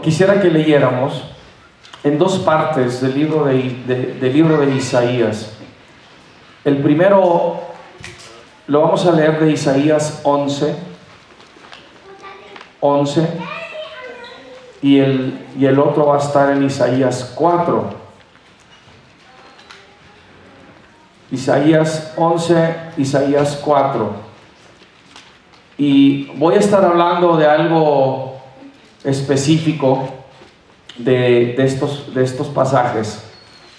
Quisiera que leyéramos en dos partes del libro de Isaías. El primero lo vamos a leer de Isaías 11 y el otro va a estar en Isaías 4. Isaías 11, Isaías 4. Y voy a estar hablando de algo específico de estos pasajes.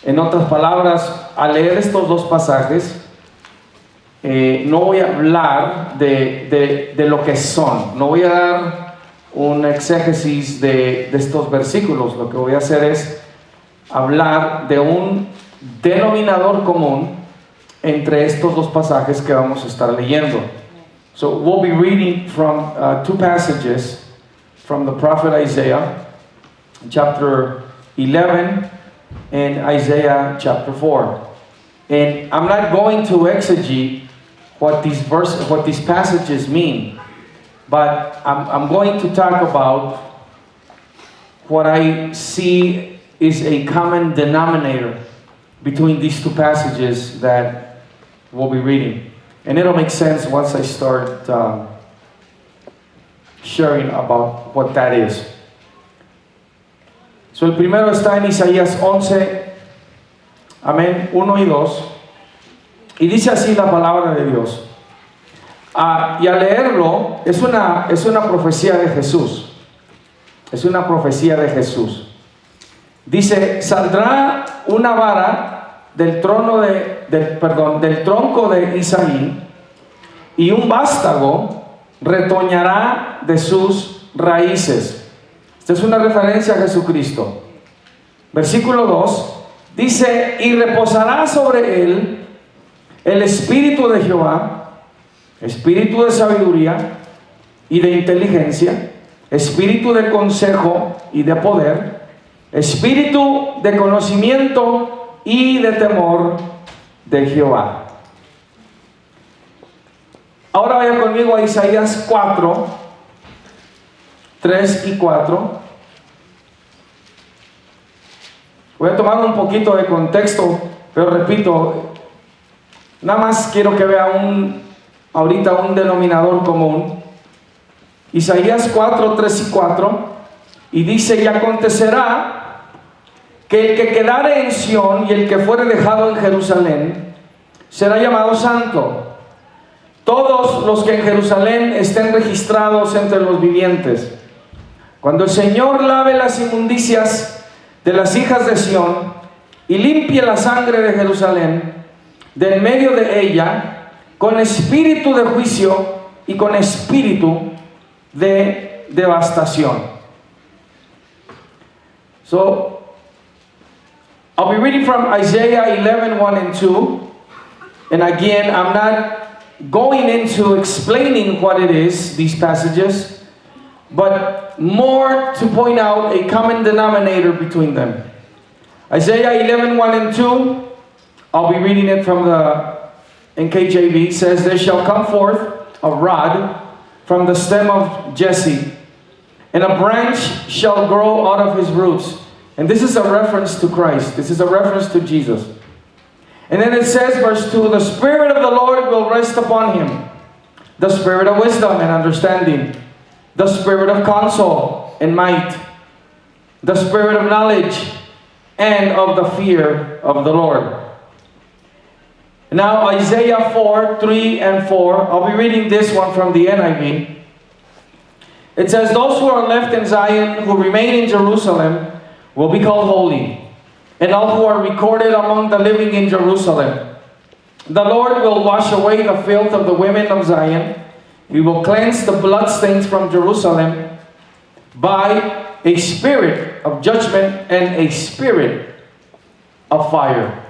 En otras palabras, al leer estos dos pasajes, no voy a hablar de lo que son. No voy a dar un exégesis de estos versículos. Lo que voy a hacer es hablar de un denominador común entre estos dos pasajes que vamos a estar leyendo. So we'll be reading from two passages from the prophet Isaiah, chapter 11 and Isaiah chapter 4. And I'm not going to exegete what these passages mean, but I'm going to talk about what I see is a common denominator between these two passages that we'll be reading. And it'll make sense once I start sharing about what that is. So el primero está en Isaías 11, amén, 1 y 2, y dice así la palabra de Dios. Y al leerlo, es una profecía de Jesús. Es una profecía de Jesús. Dice: saldrá una vara del tronco de Isaí, y un vástago retoñará de sus raíces. Esta es una referencia a Jesucristo. Versículo 2 dice: y reposará sobre él el espíritu de Jehová, espíritu de sabiduría y de inteligencia, espíritu de consejo y de poder, espíritu de conocimiento y de temor de Jehová. Ahora vaya conmigo a Isaías 4, 3 y 4. Voy a tomar un poquito de contexto, pero repito, nada más quiero que vea ahorita un denominador común. Isaías 4, 3 y 4, y dice: y acontecerá que el que quedare en Sión y el que fuere dejado en Jerusalén será llamado santo. Todos los que en Jerusalén estén registrados entre los vivientes. Cuando el Señor lave las inmundicias de las hijas de Sión y limpie la sangre de Jerusalén de en medio de ella, con espíritu de juicio y con espíritu de devastación. So, I'll be reading from Isaiah 11, 1 and 2. And again, I'm not going into explaining what it is, these passages, but more to point out a common denominator between them. Isaiah 11, 1 and 2, I'll be reading it from the NKJV, says: there shall come forth a rod from the stem of Jesse, and a branch shall grow out of his roots. And this is a reference to Christ. This is a reference to Jesus. And then it says, verse 2, the Spirit of the Lord will rest upon him, the Spirit of wisdom and understanding, the Spirit of counsel and might, the Spirit of knowledge and of the fear of the Lord. Now Isaiah 4, 3 and 4, I'll be reading this one from the NIV. It says, those who are left in Zion, who remain in Jerusalem, will be called holy, and all who are recorded among the living in Jerusalem. The Lord will wash away the filth of the women of Zion. He will cleanse the bloodstains from Jerusalem by a spirit of judgment and a spirit of fire.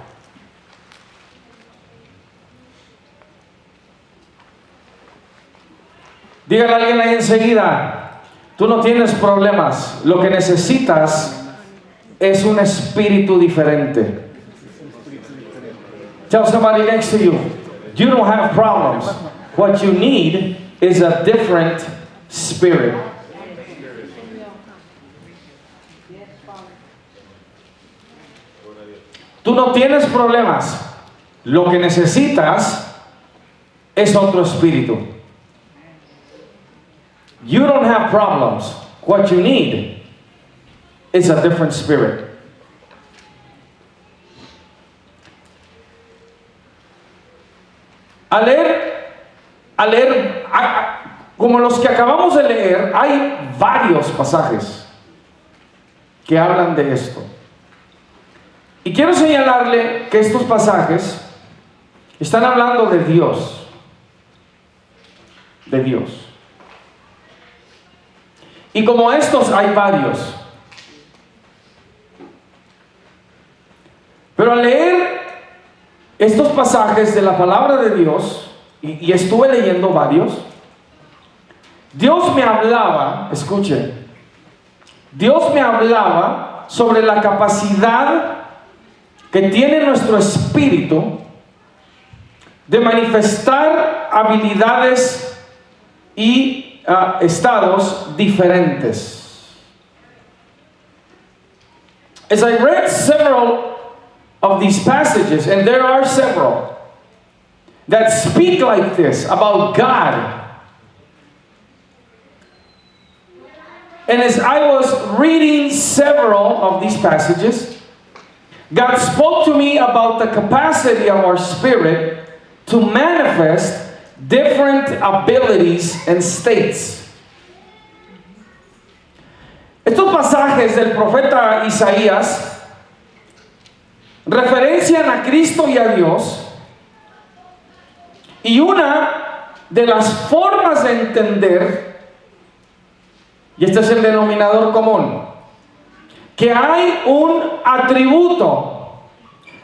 Dígale a alguien ahí enseguida: tú no tienes problemas, lo que necesitas es un espíritu diferente. Tell somebody next to you, you don't have problems. What you need is a different spirit. Tú no tienes problemas. Lo que necesitas es otro espíritu. You don't have problems. What you need is a different spirit. Al leer, como los que acabamos de leer, hay varios pasajes que hablan de esto. Y quiero señalarle que estos pasajes están hablando de Dios. De Dios. Y como estos hay varios. Pero al leer estos pasajes de la palabra de Dios, y estuve leyendo varios, Dios me hablaba, escuchen, Dios me hablaba sobre la capacidad que tiene nuestro espíritu de manifestar habilidades y estados diferentes. As I read several of these passages, and there are several that speak like this about God, and as I was reading several of these passages, God spoke to me about the capacity of our spirit to manifest different abilities and states. Estos pasajes del profeta Isaías referencian a Cristo y a Dios, y una de las formas de entender, y este es el denominador común, que hay un atributo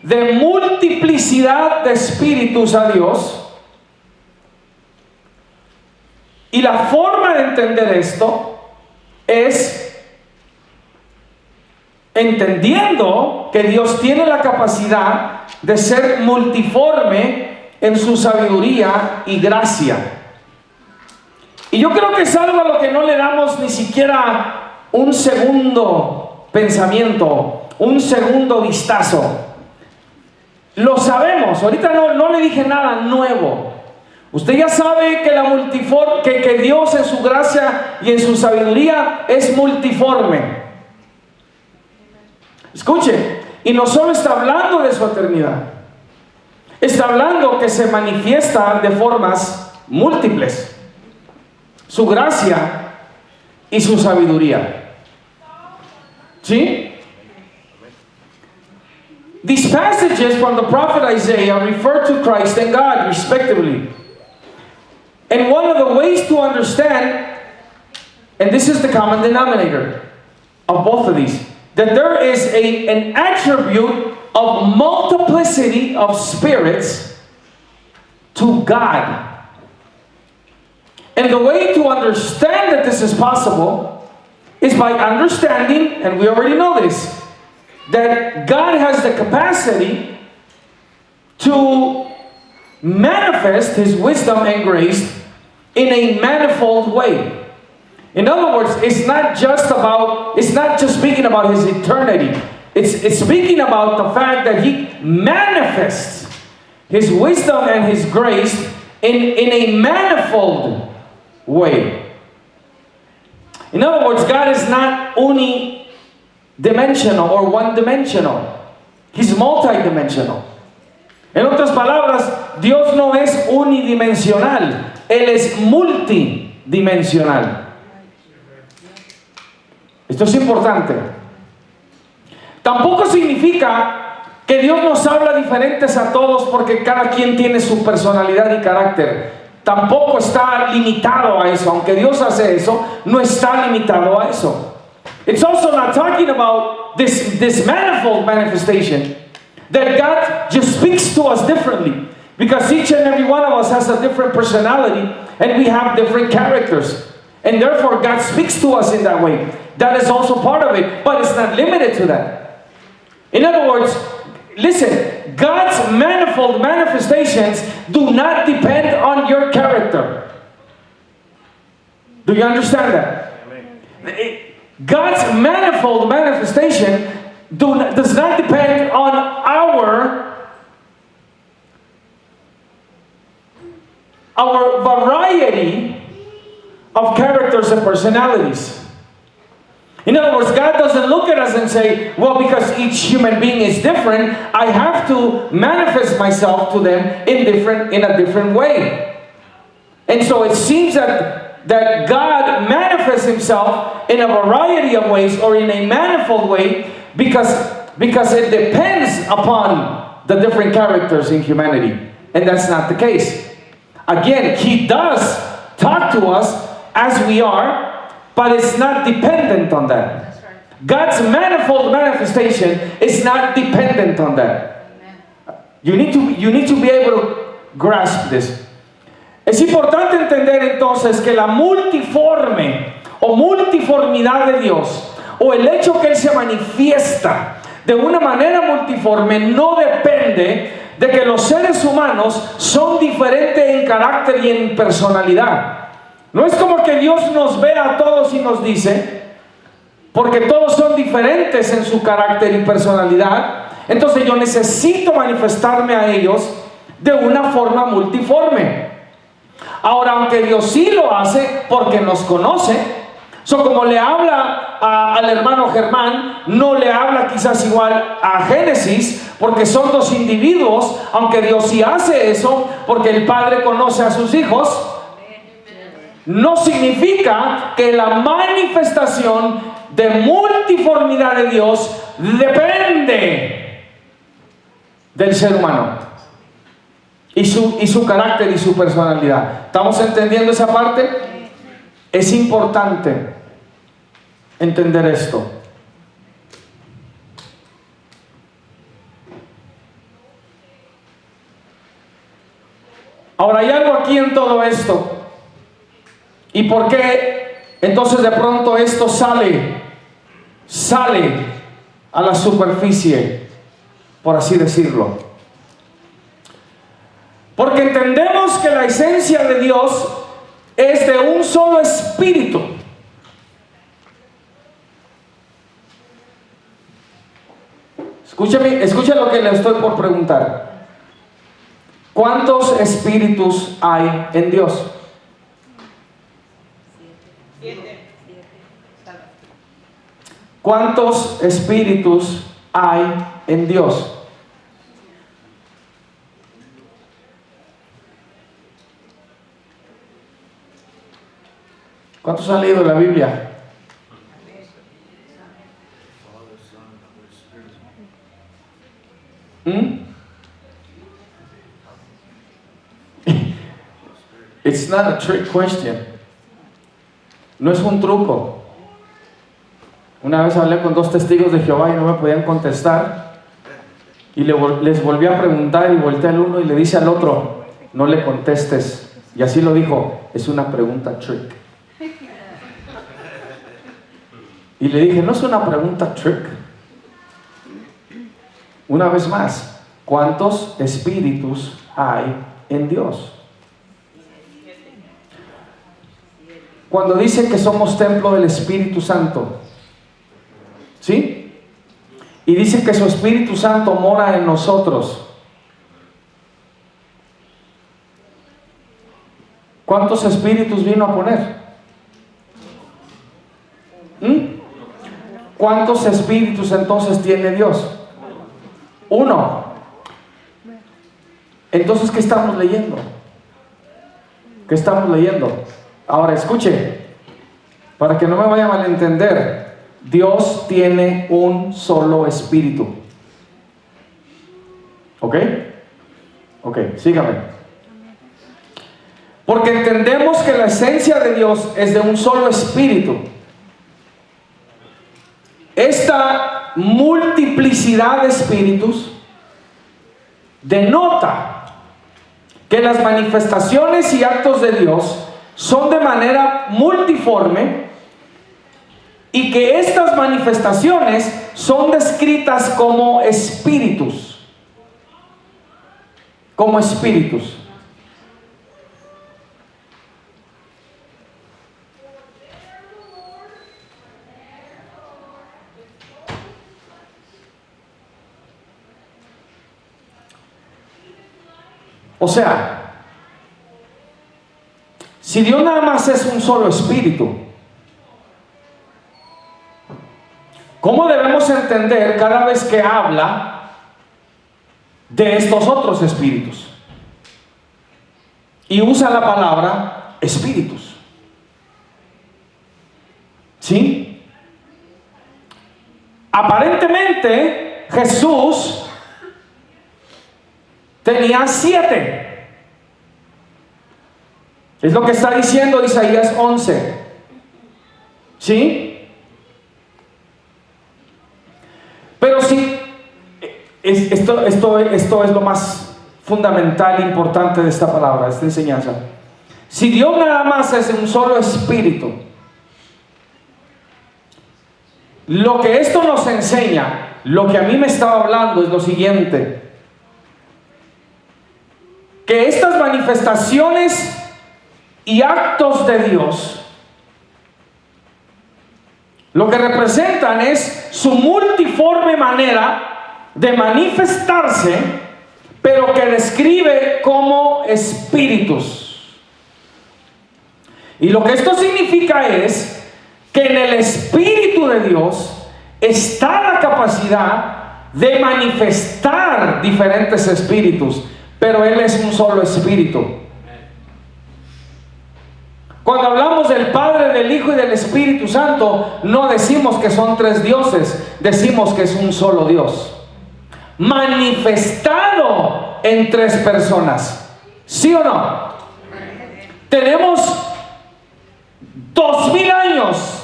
de multiplicidad de espíritus a Dios, y la forma de entender esto es entendiendo que Dios tiene la capacidad de ser multiforme en su sabiduría y gracia. Y yo creo que es algo a lo que no le damos ni siquiera un segundo pensamiento, un segundo vistazo. Lo sabemos, ahorita no le dije nada nuevo. Usted ya sabe que que Dios en su gracia y en su sabiduría es multiforme. Escuche, y no solo está hablando de su eternidad, está hablando que se manifiesta de formas múltiples. Su gracia y su sabiduría. ¿Sí? These passages from the prophet Isaiah refer to Christ and God respectively. And one of the ways to understand, and this is the common denominator of both of these, that there is an attribute of multiplicity of spirits to God. And the way to understand that this is possible is by understanding, and we already know this, that God has the capacity to manifest His wisdom and grace in a manifold way. In other words, it's not just speaking about His eternity. It's speaking about the fact that He manifests His wisdom and His grace in a manifold way. In other words, God is not unidimensional or one-dimensional. He's multidimensional. En otras palabras, Dios no es unidimensional, Él es multidimensional. Esto es importante. Tampoco significa que Dios nos habla diferentes a todos porque cada quien tiene su personalidad y carácter. Tampoco está limitado a eso. Aunque Dios hace eso, no está limitado a eso. It's also not talking about this manifold manifestation, that God just speaks to us differently, because each and every one of us has a different personality and we have different characters, and therefore God speaks to us in that way. That is also part of it, but it's not limited to that. In other words, listen, God's manifold manifestations do not depend on your character. Do you understand that? God's manifold manifestation does not depend on our variety of characters and personalities. In other words, God doesn't look at us and say, well, because each human being is different, I have to manifest myself to them in a different way. And so it seems that God manifests himself in a variety of ways, or in a manifold way, because it depends upon the different characters in humanity. And that's not the case. Again, he does talk to us as we are, but it's not dependent on that. That's right. God's manifold manifestation is not dependent on that. Amen. You need to be able to grasp this. Es importante entender entonces que la multiforme o multiformidad de Dios, o el hecho que Él se manifiesta de una manera multiforme, no depende de que los seres humanos son diferentes en carácter y en personalidad. No es como que Dios nos ve a todos y nos dice, porque todos son diferentes en su carácter y personalidad, entonces yo necesito manifestarme a ellos de una forma multiforme. Ahora, aunque Dios sí lo hace porque nos conoce, como le habla al hermano Germán, no le habla quizás igual a Génesis, porque son dos individuos, aunque Dios sí hace eso, porque el Padre conoce a sus hijos, no significa que la manifestación de multiformidad de Dios depende del ser humano y su carácter y su personalidad. ¿Estamos entendiendo esa parte? Es importante entender esto. Ahora, hay algo aquí en todo esto. ¿Y por qué entonces de pronto esto sale a la superficie, por así decirlo? Porque entendemos que la esencia de Dios es de un solo espíritu. Escuche lo que le estoy por preguntar. ¿Cuántos espíritus hay en Dios? 7. ¿Cuántos espíritus hay en Dios? ¿Cuántos han leído la Biblia? It's not a trick question. No es un truco. Una vez hablé con 2 testigos de Jehová y no me podían contestar. Y les volví a preguntar y volteé al uno y le dice al otro, no le contestes. Y así lo dijo, es una pregunta trick. Y le dije, no es una pregunta trick. Una vez más, ¿cuántos espíritus hay en Dios? Cuando dice que somos templo del Espíritu Santo, ¿sí? Y dice que su Espíritu Santo mora en nosotros. ¿Cuántos espíritus vino a poner? ¿Cuántos espíritus entonces tiene Dios? 1. Entonces, ¿qué estamos leyendo? ¿Qué estamos leyendo? Ahora escuche, para que no me vaya a malentender, Dios tiene un solo espíritu. ¿Ok? Ok, sígame. Porque entendemos que la esencia de Dios es de un solo espíritu. Esta multiplicidad de espíritus denota que las manifestaciones y actos de Dios son de manera multiforme y que estas manifestaciones son descritas como espíritus. Como espíritus. O sea, si Dios nada más es un solo espíritu, ¿cómo debemos entender cada vez que habla de estos otros espíritus? Y usa la palabra espíritus. ¿Sí? Aparentemente Jesús tenía 7. Es lo que está diciendo Isaías 11. ¿Sí? Pero sí, esto es lo más fundamental e importante de esta palabra, esta enseñanza. Si Dios nada más es un solo espíritu, lo que esto nos enseña, lo que a mí me estaba hablando es lo siguiente: que estas manifestaciones y actos de Dios lo que representan es su multiforme manera de manifestarse, pero que describe como espíritus. Y lo que esto significa es que en el Espíritu de Dios está la capacidad de manifestar diferentes espíritus, pero Él es un solo espíritu. Cuando hablamos del Padre, del Hijo y del Espíritu Santo, no decimos que son 3 dioses, decimos que es un solo Dios, manifestado en 3 personas. ¿Sí o no? Tenemos 2000 años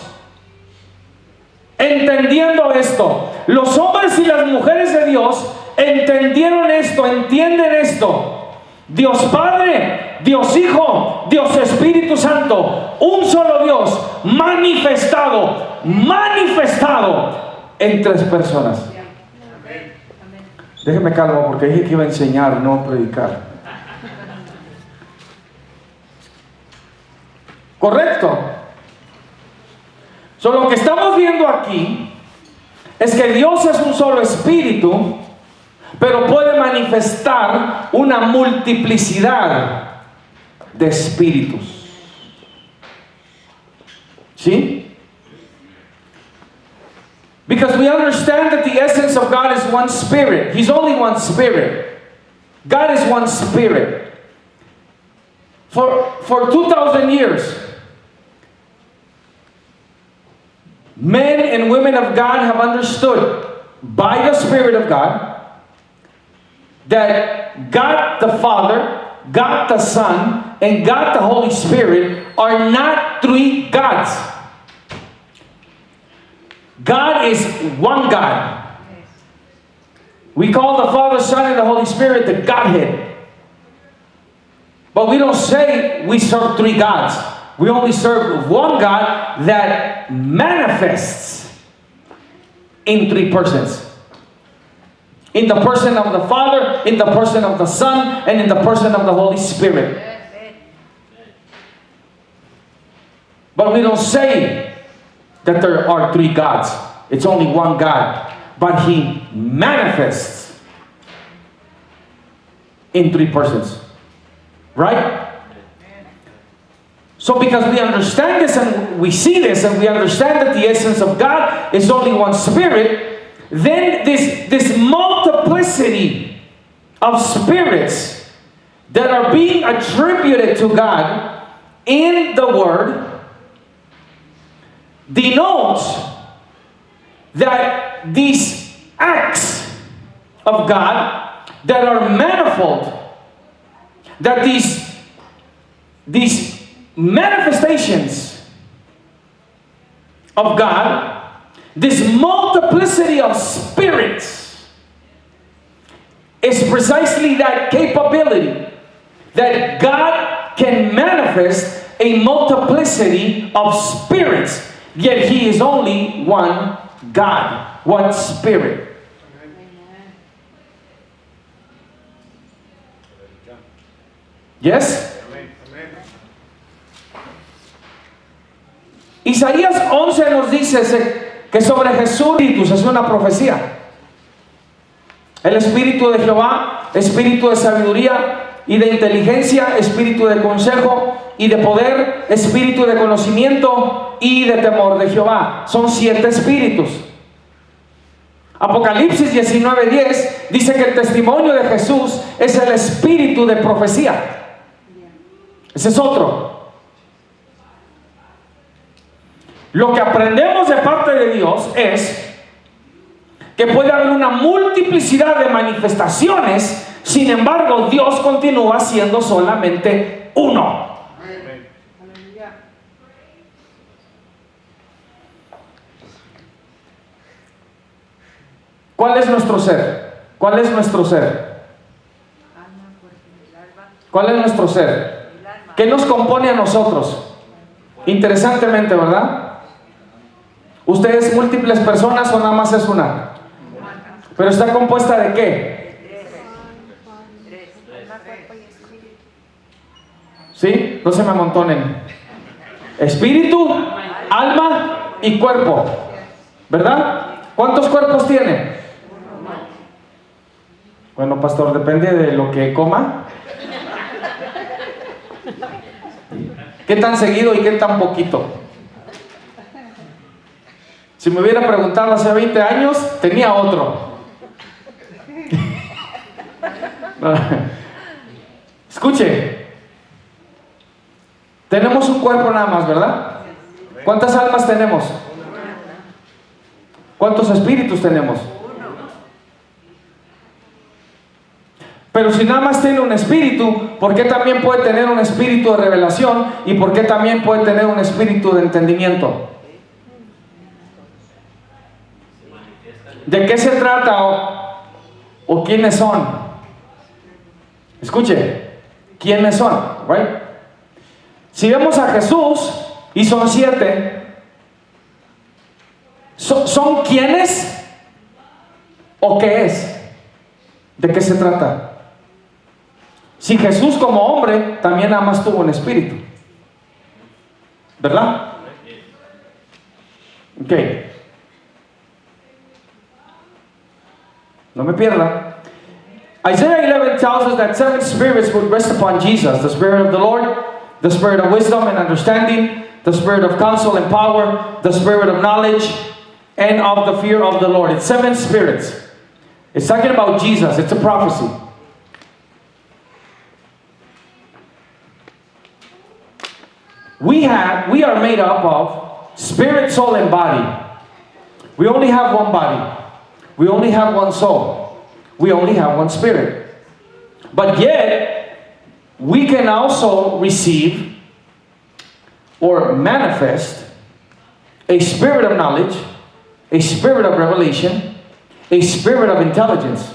entendiendo esto. Los hombres y las mujeres de Dios entendieron esto, entienden esto. Dios Padre, Dios Hijo, Dios Espíritu Santo, un solo Dios, manifestado en 3 personas. Déjeme calmo porque dije que iba a enseñar, no predicar. ¿Correcto? Lo que estamos viendo aquí es que Dios es un solo espíritu, pero puede manifestar una multiplicidad de espíritus. ¿Sí? Because we understand that the essence of God is one spirit. He's only one spirit. God is one spirit. For 2,000 years, men and women of God have understood by the Spirit of God that God the Father, God the Son, and God the Holy Spirit are not 3 gods. God is one God. We call the Father, Son, and the Holy Spirit the Godhead. But we don't say we serve 3 gods. We only serve one God that manifests in 3 persons. In the person of the Father, in the person of the Son, and in the person of the Holy Spirit. But we don't say that there are 3 gods. It's only one God. But He manifests in 3 persons. Right? So because we understand this and we see this and we understand that the essence of God is only one Spirit, then this multiplicity of spirits that are being attributed to God in the Word denotes that these acts of God that are manifold, that these manifestations of God, this multiplicity of spirits, is precisely that capability that God can manifest a multiplicity of spirits, yet He is only one God, one Spirit. Yes? Isaías 11 nos dice que sobre Jesús es una profecía. El Espíritu de Jehová, Espíritu de sabiduría, y de inteligencia, espíritu de consejo y de poder, espíritu de conocimiento y de temor de Jehová. Son 7 espíritus. Apocalipsis 19:10 dice que el testimonio de Jesús es el espíritu de profecía. Ese es otro. Lo que aprendemos de parte de Dios es que puede haber una multiplicidad de manifestaciones, sin embargo, Dios continúa siendo solamente uno. ¿Cuál es nuestro ser? ¿Cuál es nuestro ser? ¿Cuál es nuestro ser? ¿Qué nos compone a nosotros? Interesantemente, ¿verdad? ¿Ustedes múltiples personas o nada más es una? ¿Pero está compuesta de qué? ¿Sí? No se me amontonen. Espíritu, alma y cuerpo, ¿verdad? ¿Cuántos cuerpos tiene? Bueno, pastor, depende de lo que coma. ¿Qué tan seguido y qué tan poquito? Si me hubiera preguntado hace 20 años, tenía otro. Escuche, tenemos un cuerpo nada más, ¿verdad? ¿Cuántas almas tenemos? ¿Cuántos espíritus tenemos? Pero si nada más tiene un espíritu, ¿por qué también puede tener un espíritu de revelación? ¿Y por qué también puede tener un espíritu de entendimiento? ¿De qué se trata o quiénes son? Escuche, ¿quiénes son? Right? Si vemos a Jesús, y son 7, ¿son quiénes o qué es? ¿De qué se trata? Si Jesús como hombre también nada más tuvo un espíritu, ¿verdad? Ok. No me pierda. Isaiah 11 tells us that 7 spirits would rest upon Jesus: the Spirit of the Lord, the Spirit of wisdom and understanding, the Spirit of counsel and power, the Spirit of knowledge, and of the fear of the Lord. It's 7 spirits. It's talking about Jesus. It's a prophecy. We are made up of spirit, soul, and body. We only have one body. We only have one soul. We only have one spirit. But yet, we can also receive or manifest a spirit of knowledge, a spirit of revelation, a spirit of intelligence.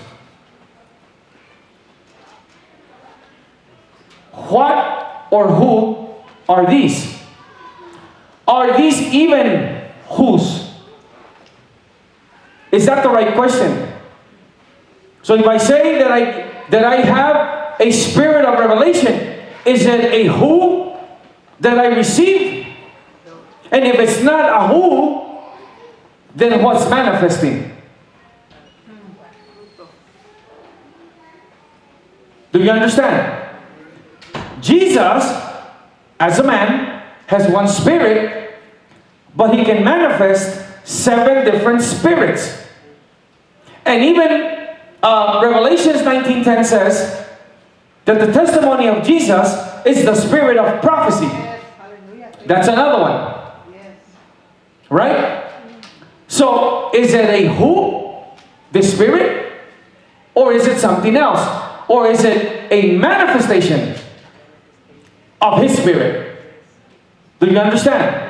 What or who are these? Are these even whose? Is that the right question? So if I say that I have a spirit of revelation, is it a who that I received? And if it's not a who, then what's manifesting? Do you understand? Jesus, as a man, has one spirit, but he can manifest 7 different spirits. And even Revelations 19:10 says that the testimony of Jesus is the spirit of prophecy. Yes, That's another one. yes. Right? So, is it a who, the spirit? Or is it something else? Or is it a manifestation of his spirit? Do you understand?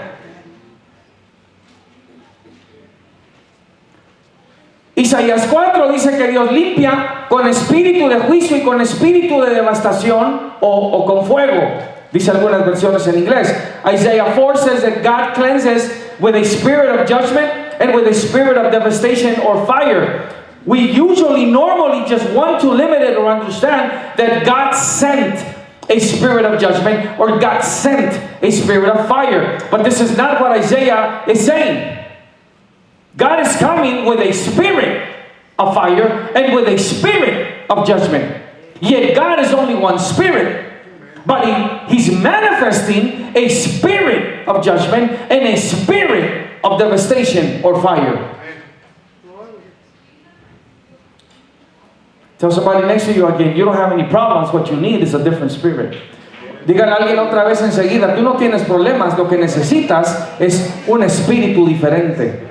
Isaías 4 dice que Dios limpia con espíritu de juicio y con espíritu de devastación o con fuego. Dice algunas versiones en inglés. Isaiah 4 says that God cleanses with a spirit of judgment and with a spirit of devastation or fire. We normally just want to limit it or understand that God sent a spirit of judgment or God sent a spirit of fire. But this is not what Isaiah is saying. God is coming with a spirit of fire and with a spirit of judgment. Yet God is only one spirit. But he's manifesting a spirit of judgment and a spirit of devastation or fire. Tell somebody next to you again, you don't have any problems. What you need is a different spirit. Dígale a alguien otra vez enseguida, tú no tienes problemas, lo que necesitas es un espíritu diferente.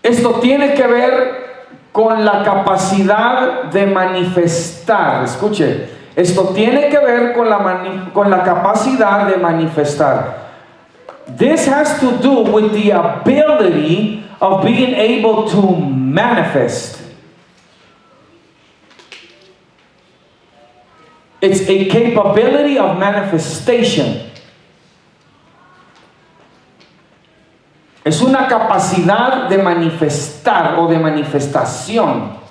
Esto tiene que ver con la capacidad de manifestar. Escuche, esto tiene que ver con la capacidad de manifestar. This has to do with the ability of being able to manifest. It's a capability of manifestation. Es una capacidad de manifestar o de manifestación.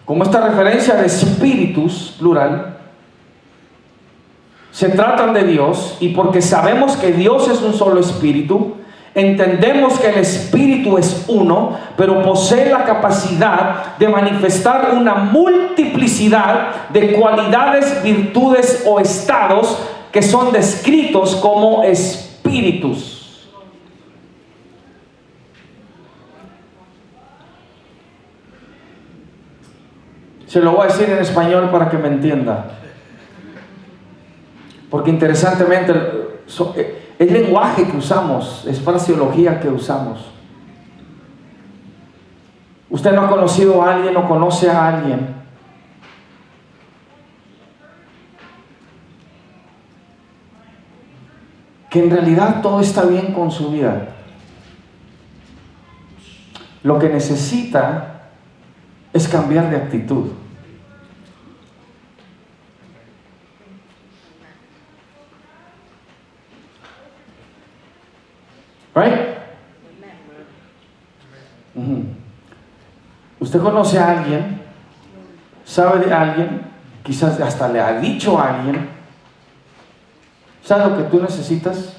Como esta referencia de espíritus, plural, se tratan de Dios, y porque sabemos que Dios es un solo espíritu, entendemos que el espíritu es uno, pero posee la capacidad de manifestar una multiplicidad de cualidades, virtudes o estados que son descritos como espíritus. Se lo voy a decir en español para que me entienda. Porque interesantemente el lenguaje que usamos, es fraseología que usamos. Usted no ha conocido a alguien o conoce a alguien que en realidad todo está bien con su vida. Lo que necesita es cambiar de actitud. Right? Usted conoce a alguien, sabe de alguien, quizás hasta le ha dicho a alguien, ¿sabes lo que tú necesitas?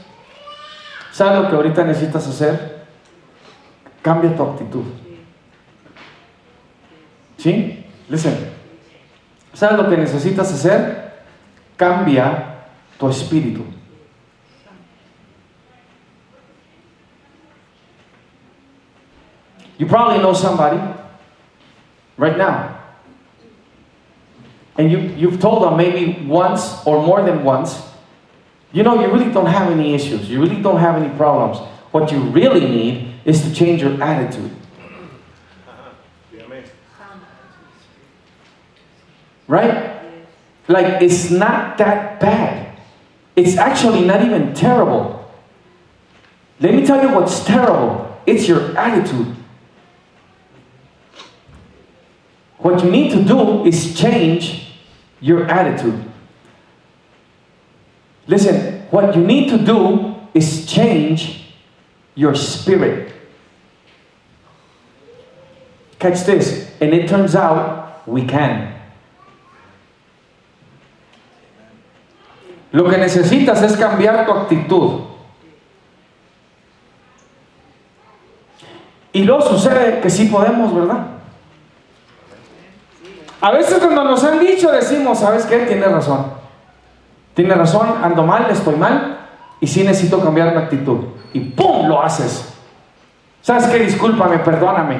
¿Sabes lo que ahorita necesitas hacer? Cambia tu actitud. ¿Sí? Listen. ¿Sabes lo que necesitas hacer? Cambia tu espíritu. You probably know somebody right now, and you've told them maybe once or more than once, you know, you really don't have any issues, you really don't have any problems. What you really need is to change your attitude. Right? Like, it's not that bad. It's actually not even terrible. Let me tell you what's terrible. It's your attitude. What you need to do is change your attitude. Listen, what you need to do is change your spirit. Catch this. And it turns out we can. Lo que necesitas es cambiar tu actitud. Y luego sucede que sí podemos, ¿verdad? A veces cuando nos han dicho decimos, ¿sabes qué? Tiene razón. Tiene razón, ando mal, estoy mal y sí necesito cambiar mi actitud. Y ¡pum! Lo haces. ¿Sabes qué? Discúlpame, perdóname.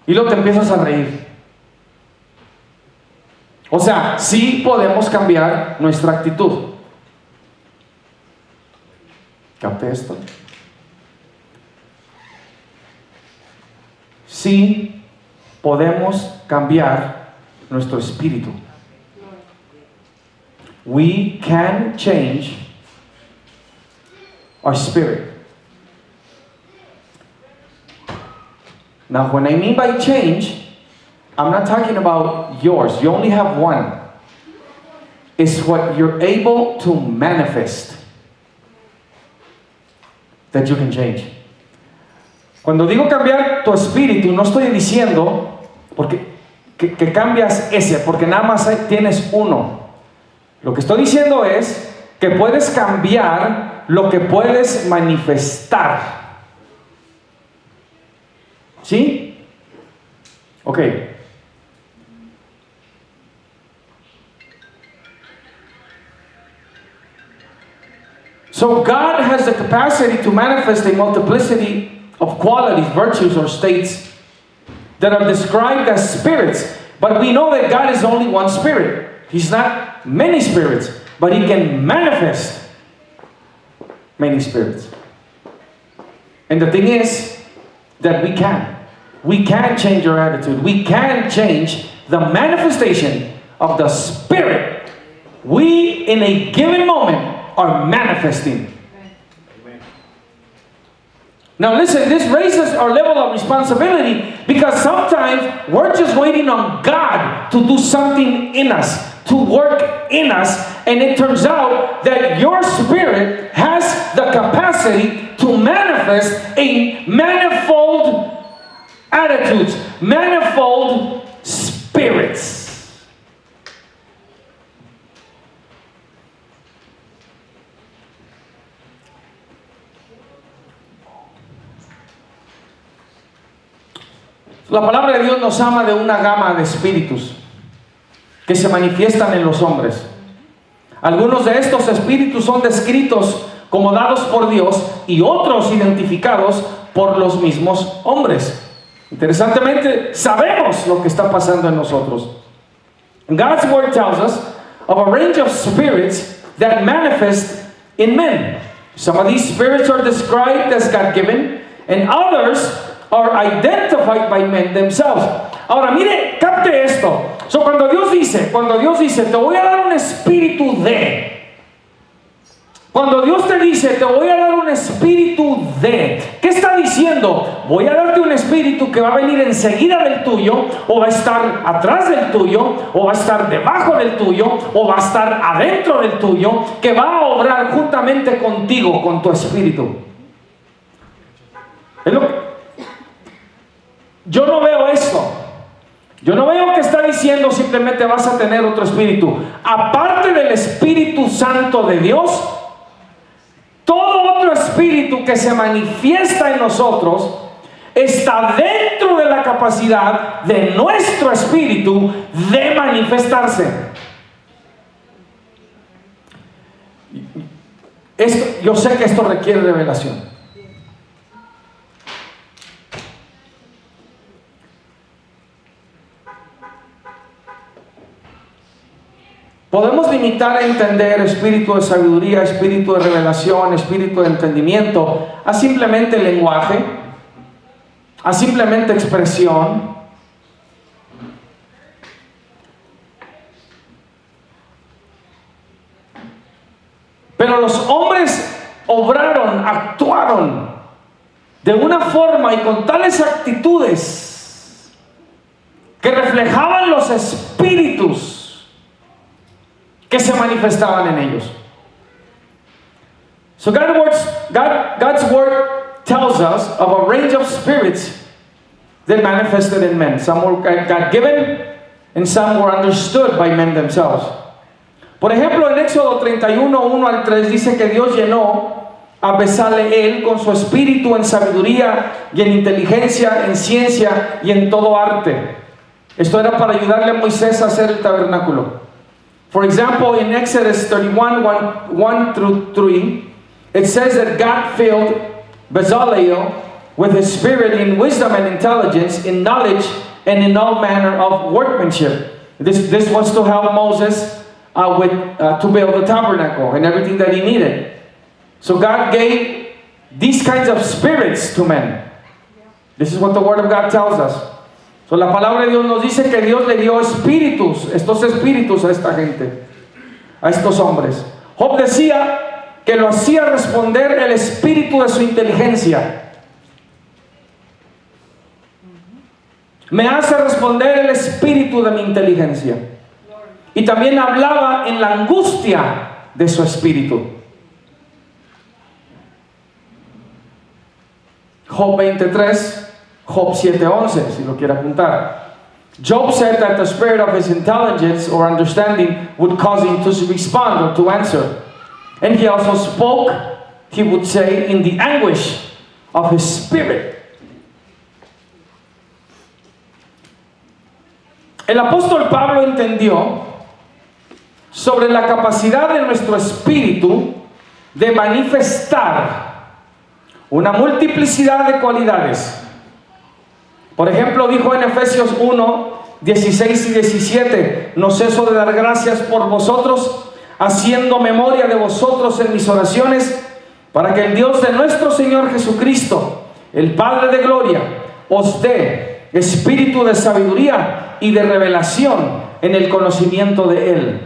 Y luego te empiezas a reír. O sea, sí podemos cambiar nuestra actitud. ¿Capté esto? Sí podemos cambiar nuestro espíritu. We can change our spirit. Now, when I mean by change, I'm not talking about yours. You only have one. It's what you're able to manifest that you can change. Cuando digo cambiar tu espíritu, no estoy diciendo porque que cambias ese, porque nada más tienes uno. Lo que estoy diciendo es que puedes cambiar lo que puedes manifestar. ¿Sí? Ok. So God has the capacity to manifest a multiplicity of qualities, virtues, or states that are described as spirits. But we know that God is only one spirit. He's not many spirits, but He can manifest many spirits. And the thing is that we can change our attitude. We can change the manifestation of the Spirit. We, in a given moment, are manifesting. Now listen, this raises our level of responsibility, because sometimes we're just waiting on God to do something in us, to work in us, and it turns out that your spirit has the capacity to manifest a manifold attitudes, manifold spirits. La palabra de Dios nos habla de una gama de espíritus que se manifiestan en los hombres. Algunos de estos espíritus son descritos como dados por Dios y otros identificados por los mismos hombres. Interesantemente, sabemos lo que está pasando en nosotros. God's word tells us of a range of spirits that manifest in men. Some of these spirits are described as God-given, and others are identified by men themselves. Ahora mire, capte esto. So, cuando Dios dice, te voy a dar un espíritu de. Cuando Dios te dice, te voy a dar un espíritu de, ¿qué está diciendo? Voy a darte un espíritu que va a venir enseguida del tuyo, o va a estar atrás del tuyo, o va a estar debajo del tuyo, o va a estar adentro del tuyo, que va a obrar juntamente contigo, con tu espíritu. Es lo que yo no veo esto. Yo no veo que está diciendo simplemente vas a tener otro espíritu. Aparte del Espíritu Santo de Dios, todo otro espíritu que se manifiesta en nosotros está dentro de la capacidad de nuestro espíritu de manifestarse. Yo sé que esto requiere revelación. Podemos limitar a entender espíritu de sabiduría, espíritu de revelación, espíritu de entendimiento a simplemente lenguaje, a simplemente expresión. Pero los hombres obraron, actuaron de una forma y con tales actitudes que reflejaban los espíritus que se manifestaban en ellos. So God's word tells us of a range of spirits that manifested in men. Some were God-given and some were understood by men themselves. Por ejemplo, en Éxodo 31, 1 al 3 dice que Dios llenó a Bezaleel con su espíritu en sabiduría y en inteligencia, en ciencia y en todo arte. Esto era para ayudarle a Moisés a hacer el tabernáculo. For example, in Exodus 31, 1 through 3, it says that God filled Bezaleel with His Spirit in wisdom and intelligence, in knowledge and in all manner of workmanship. This was to help Moses to build the tabernacle and everything that he needed. So God gave these kinds of spirits to men. This is what the Word of God tells us. So, la palabra de Dios nos dice que Dios le dio espíritus, estos espíritus a esta gente, a estos hombres. Job decía que lo hacía responder el espíritu de su inteligencia. Me hace responder el espíritu de mi inteligencia. Y también hablaba en la angustia de su espíritu. Job 23, Job 7:11, si lo quiere apuntar. Job said that the spirit of his intelligence or understanding would cause him to respond or to answer. And he also spoke, he would say, in the anguish of his spirit. El apóstol Pablo entendió sobre la capacidad de nuestro espíritu de manifestar una multiplicidad de cualidades. Por ejemplo, dijo en Efesios 1, 16 y 17, no ceso de dar gracias por vosotros, haciendo memoria de vosotros en mis oraciones, para que el Dios de nuestro Señor Jesucristo, el Padre de gloria, os dé espíritu de sabiduría y de revelación en el conocimiento de Él.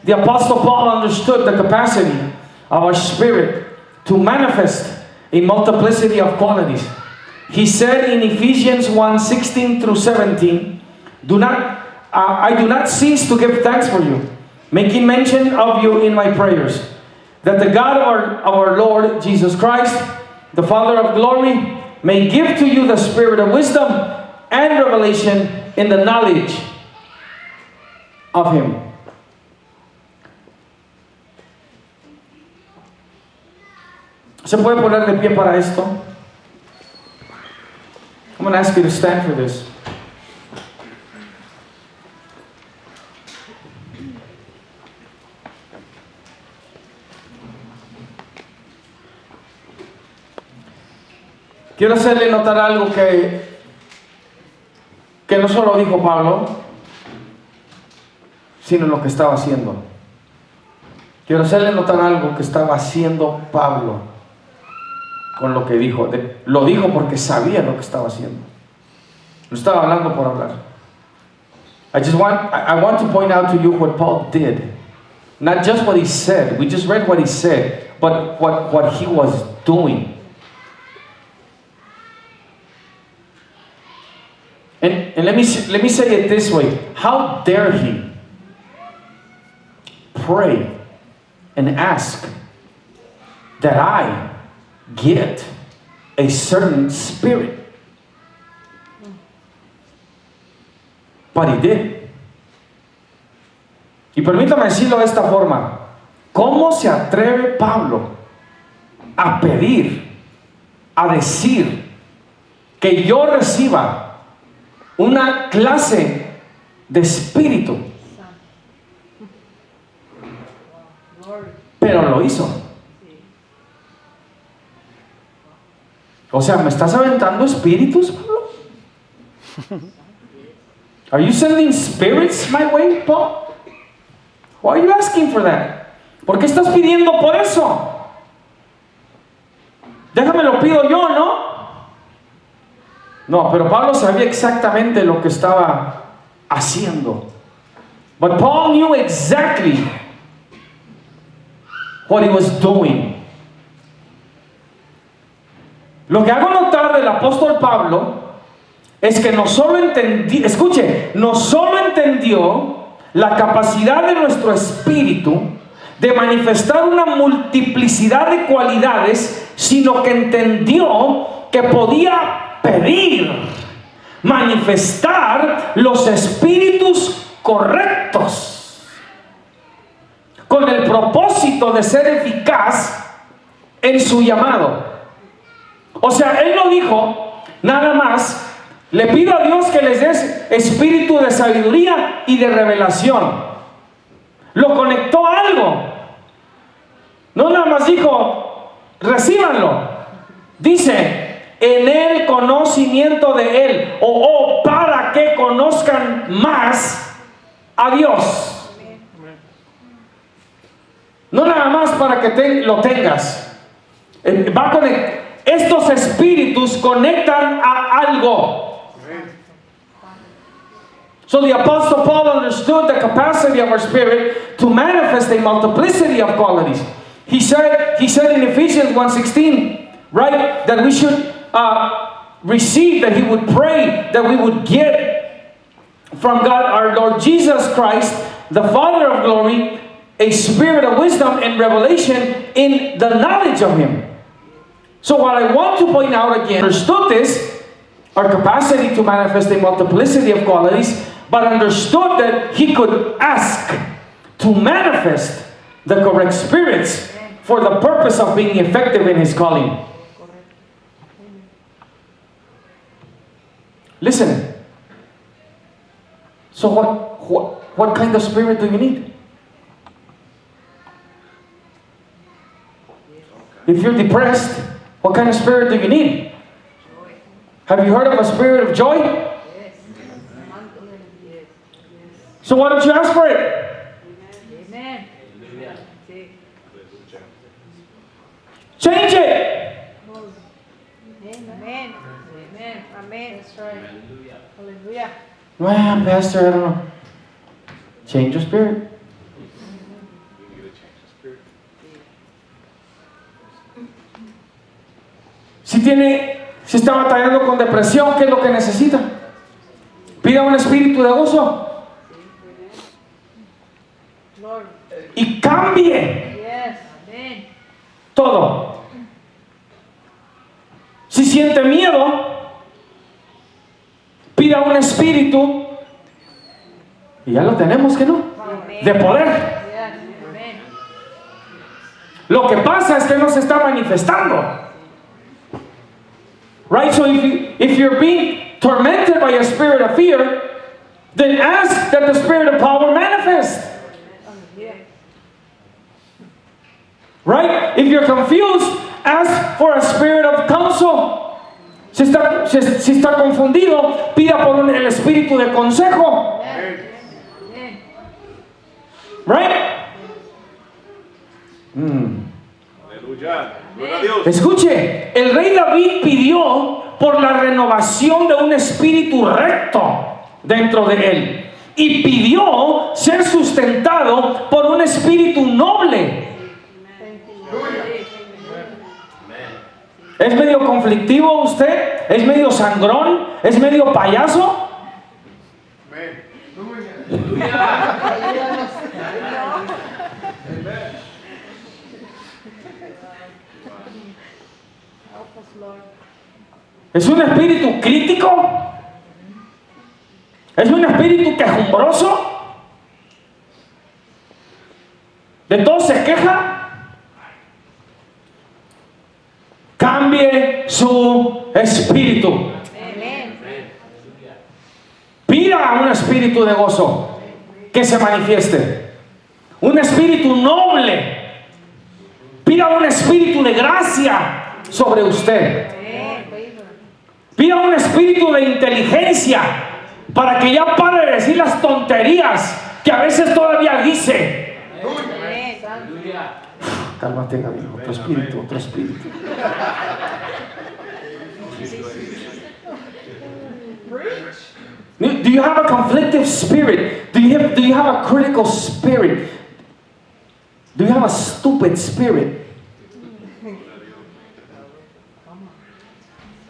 The Apostle Paul understood the capacity of our spirit to manifest a multiplicity of qualities. He said in Ephesians 1:16 through 17, I do not cease to give thanks for you, making mention of you in my prayers, that the God of our Lord Jesus Christ, the Father of glory, may give to you the spirit of wisdom and revelation in the knowledge of Him. ¿Se puede poner de pie para esto? I'm going to ask you to stand for this. Quiero hacerle notar algo que no solo dijo Pablo, sino lo que estaba haciendo. Quiero hacerle notar algo que estaba haciendo Pablo con lo que dijo. Lo dijo porque sabía lo que estaba haciendo. No estaba hablando por hablar. I want to point out to you what Paul did. Not just what he said. We just read what he said, but what he was doing. And let me say it this way. How dare he pray and ask that I get a certain spirit? But he did. Y permítame decirlo de esta forma. ¿Cómo se atreve Pablo a pedir, a decir que yo reciba una clase de espíritu? Pero lo hizo. O sea, ¿me estás aventando espíritus, Pablo? Are you sending spirits my way, Paul? Why are you asking for that? ¿Por qué estás pidiendo por eso? Déjame lo pido yo, ¿no? No, pero Pablo sabía exactamente lo que estaba haciendo. But Paul knew exactly what he was doing. Lo que hago notar del apóstol Pablo es que no solo entendió la capacidad de nuestro espíritu de manifestar una multiplicidad de cualidades, sino que entendió que podía pedir, manifestar los espíritus correctos, con el propósito de ser eficaz en su llamado. O sea, él no dijo nada más, le pido a Dios que les des espíritu de sabiduría y de revelación. Lo conectó a algo. No nada más dijo, recíbanlo. Dice, en el conocimiento de Él, o para que conozcan más a Dios. No nada más para que lo tengas. Va a conectar. Estos espíritus conectan a algo. So the Apostle Paul understood the capacity of our spirit to manifest a multiplicity of qualities. He said in Ephesians 1:16, right, that we should receive, that he would pray, that we would get from God our Lord Jesus Christ, the Father of glory, a spirit of wisdom and revelation in the knowledge of Him. So what I want to point out again, understood this, our capacity to manifest a multiplicity of qualities, but understood that he could ask to manifest the correct spirits for the purpose of being effective in his calling. Listen. So what kind of spirit do you need? If you're depressed, what kind of spirit do you need? Have you heard of a spirit of joy? Yes. So why don't you ask for it? Amen. Change it. Amen. Amen. Amen. That's right. Hallelujah. Well, Pastor, I don't know. Change your spirit. Si está batallando con depresión, ¿qué es lo que necesita? Pida un espíritu de gozo. Lord. Y cambie Yes. Amen. todo. Si siente miedo, pida un espíritu. Y ya lo tenemos, ¿que no? Amen. De poder. Yes. Amen. Lo que pasa es que no se está manifestando. Right? So if you're being tormented by a spirit of fear, then ask that the spirit of power manifest. Hallelujah. Right? If you're confused, ask for a spirit of counsel. Si está confundido, pida por el espíritu de consejo. Yes. Amen. Right? Aleluya. Gloria a Dios. Escuche, el rey David pidió por la renovación de un espíritu recto dentro de él. Y pidió ser sustentado por un espíritu noble. ¿Es medio conflictivo usted? ¿Es medio sangrón? ¿Es medio payaso? Ayúdanos. Help us, Lord. ¿Es un espíritu crítico? ¿Es un espíritu quejumbroso? ¿De todo se queja? Cambie su espíritu. Amen. Pida un espíritu de gozo que se manifieste. Un espíritu noble. Pida un espíritu de gracia sobre usted. Amen. Favor. Pida un espíritu de inteligencia para que ya pare de decir las tonterías que a veces todavía dice. Amen. Cálmate, Gabriel. Otro espíritu, otro espíritu. Do you have a conflictive spirit? Do you have a critical spirit? Do you have a stupid spirit?